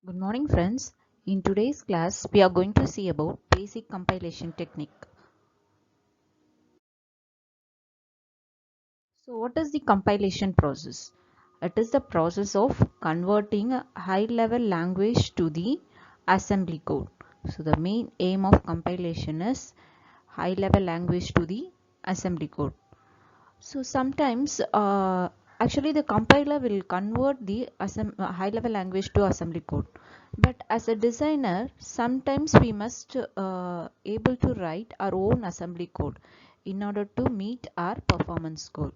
Good morning friends. In today's class we are going to see about basic compilation technique. So what is the compilation process? It is the process of converting a high level language to the assembly code. So the main aim of compilation is high level language to the assembly code. So sometimes actually the compiler will convert the high level language to assembly code. But as a designer, sometimes we must able to write our own assembly code in order to meet our performance goal.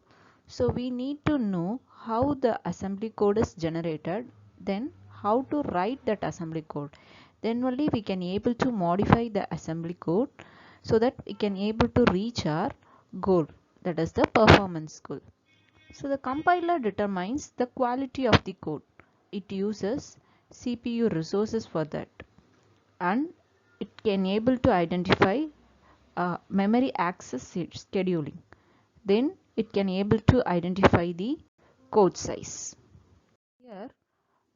So we need to know how the assembly code is generated, then how to write that assembly code. Then only we can able to modify the assembly code so that we can able to reach our goal, that is the performance goal. So the compiler determines the quality of the code. It uses CPU resources for that, and it can able to identify memory access scheduling. Then it can able to identify the code size. Here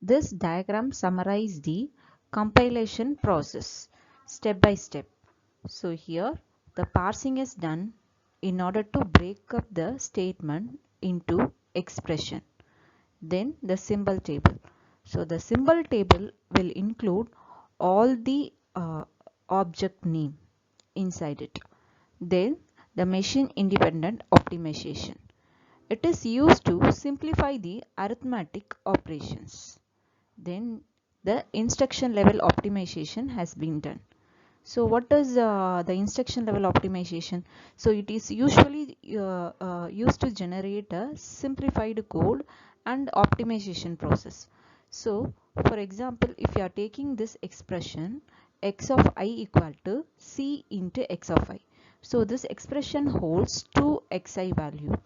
this diagram summarizes the compilation process step by step. So here the parsing is done in order to break up the statement into expression. Then the symbol table. So the symbol table will include all the object name inside it. Then the machine independent optimization. It is used to simplify the arithmetic operations. Then the instruction level optimization has been done. So what is the instruction level optimization? So it is usually used to generate a simplified code and optimization process. So for example, if you are taking this expression x of I equal to c into x of I. So this expression holds two xi value.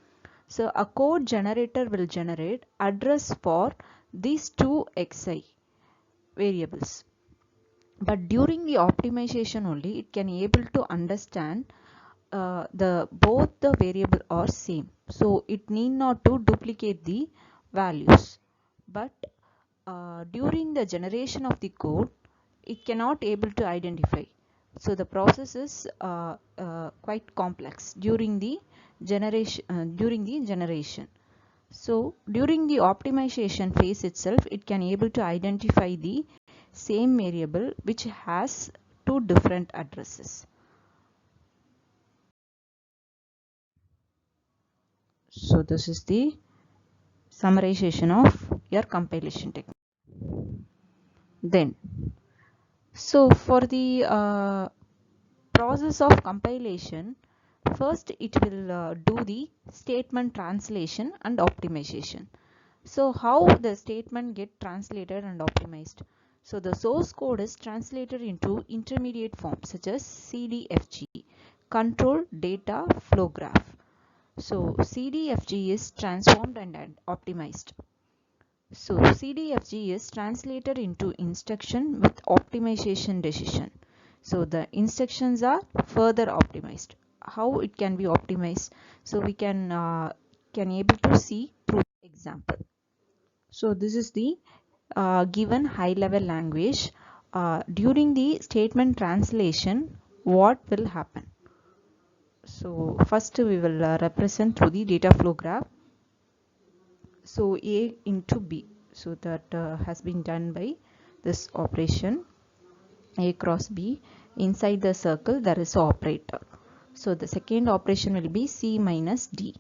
So a code generator will generate address for these two xi variables. But during the optimization only it can able to understand the both the variable are same, so it need not to duplicate the values. But during the generation of the code it cannot able to identify, so the process is quite complex during the generation. So during the optimization phase itself, it can able to identify the same variable which has two different addresses. So this is the summarization of your compilation technique. Then, so for the process of compilation, first it will do the statement translation and optimization. So how the statement get translated and optimized? So the source code is translated into intermediate forms such as CDFG, control data flow graph. So CDFG is transformed and optimized. So CDFG is translated into instruction with optimization decision. So the instructions are further optimized. How it can be optimized? So we can able to see through example. So this is the given high level language. During the statement translation, what will happen? So first we will represent through the data flow graph. So A into B. So that has been done by this operation A cross B. Inside the circle there is an operator. So the second operation will be C minus D.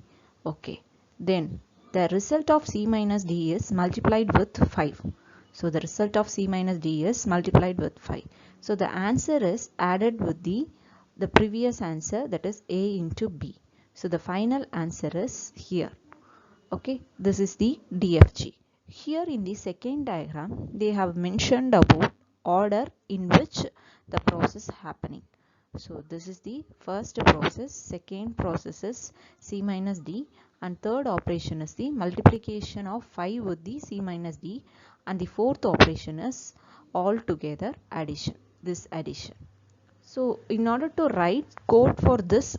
Okay. Then the result of C minus D is multiplied with 5. So the result of C minus D is multiplied with 5. So the answer is added with the previous answer, that is A into B. So the final answer is here. Okay, this is the DFG. Here in the second diagram, they have mentioned about order in which the process happening. So this is the first process, second process is C minus D, and third operation is the multiplication of 5 with the C minus D, and the fourth operation is altogether addition, this addition. So in order to write code for this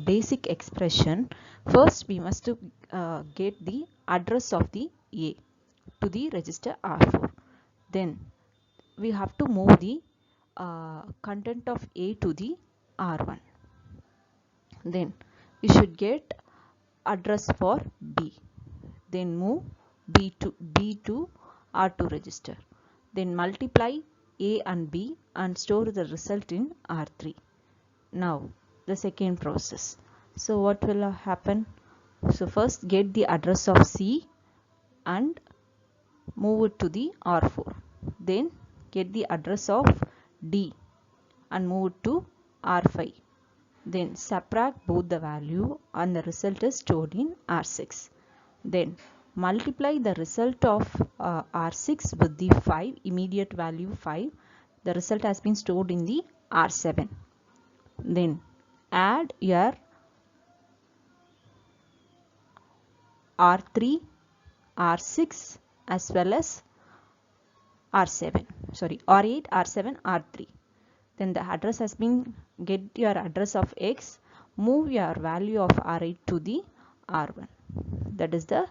basic expression, first we must get the address of the A to the register R4. Then we have to move the content of A to the R1. Then we should get address for B. Then move B to R2 register. Then multiply A and B and store the result in R3. Now the second process. So what will happen? So first get the address of C and move it to the R4. Then get the address of D and move it to R5. Then subtract both the value and the result is stored in R6. Then multiply the result of R6 with the 5, immediate value 5. The result has been stored in the R7. Then add your R3, R6 as well as R7. Sorry, R8, R7, R3. Then the address has been, get your address of X, move your value of R8 to the R1. That is the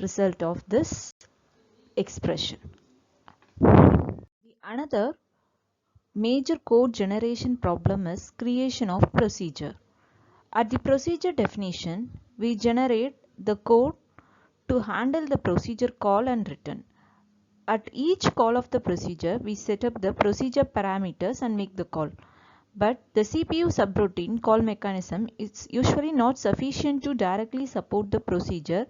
result of this expression. Another major code generation problem is creation of procedure. At the procedure definition, we generate the code to handle the procedure call and return. At each call of the procedure, we set up the procedure parameters and make the call. But the CPU subroutine call mechanism is usually not sufficient to directly support the procedure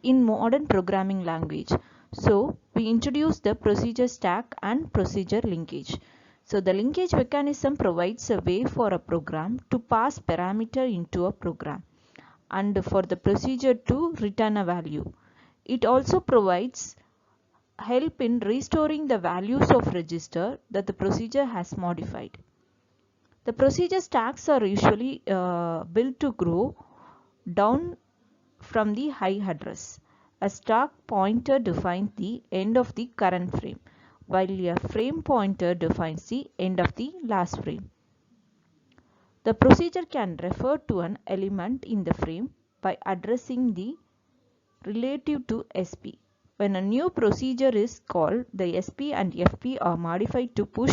in modern programming language. So we introduce the procedure stack and procedure linkage. So the linkage mechanism provides a way for a program to pass parameter into a program and for the procedure to return a value. It also provides help in restoring the values of register that the procedure has modified. The procedure stacks are usually built to grow down from the high address. A stack pointer defines the end of the current frame, while a frame pointer defines the end of the last frame. The procedure can refer to an element in the frame by addressing the relative to SP. When a new procedure is called, the SP and FP are modified to push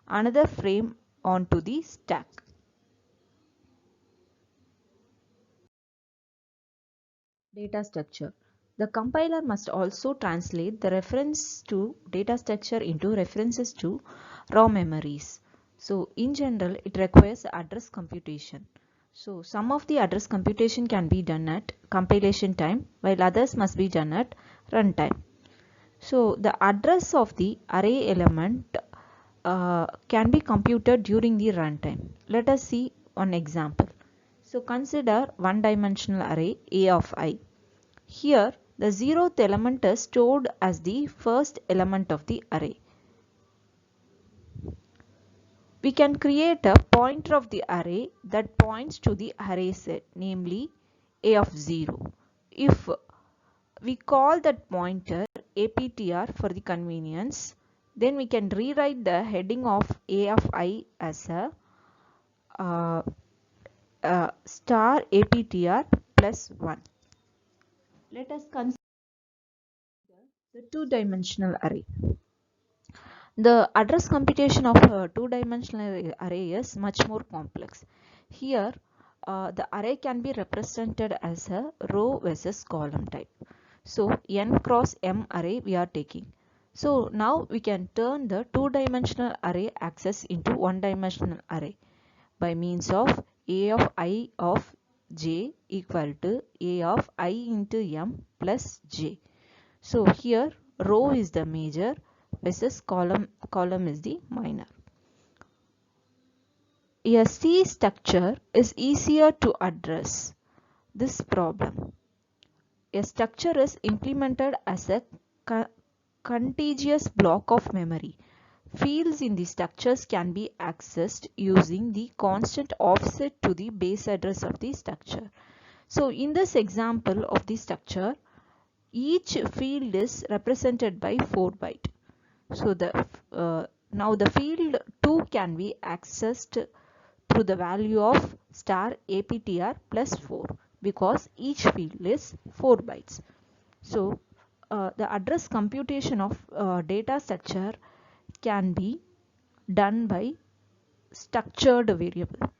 another frame onto the stack. Data structure. The compiler must also translate the reference to data structure into references to raw memories. So in general, it requires address computation. So some of the address computation can be done at compilation time, while others must be done at runtime. So the address of the array element can be computed during the runtime. Let us see one example. So consider one-dimensional array A of I. Here the 0th element is stored as the first element of the array. We can create a pointer of the array that points to the array set, namely A of 0. If we call that pointer APTR for the convenience, then we can rewrite the heading of A of I as a star APTR plus 1. Let us consider the two-dimensional array. The address computation of a two-dimensional array is much more complex. Here, the array can be represented as a row versus column type. So, n cross m array we are taking. So, now we can turn the two-dimensional array access into one-dimensional array by means of A of I of j equal to A of I into m plus j. So, here row is the major versus column is the minor. A C structure is easier to address this problem. A structure is implemented as a contiguous block of memory. Fields in the structures can be accessed using the constant offset to the base address of the structure. So in this example of the structure, each field is represented by 4 bytes. So now the field 2 can be accessed through the value of star APTR plus 4 because each field is 4 bytes. So the address computation of data structure can be done by structured variable.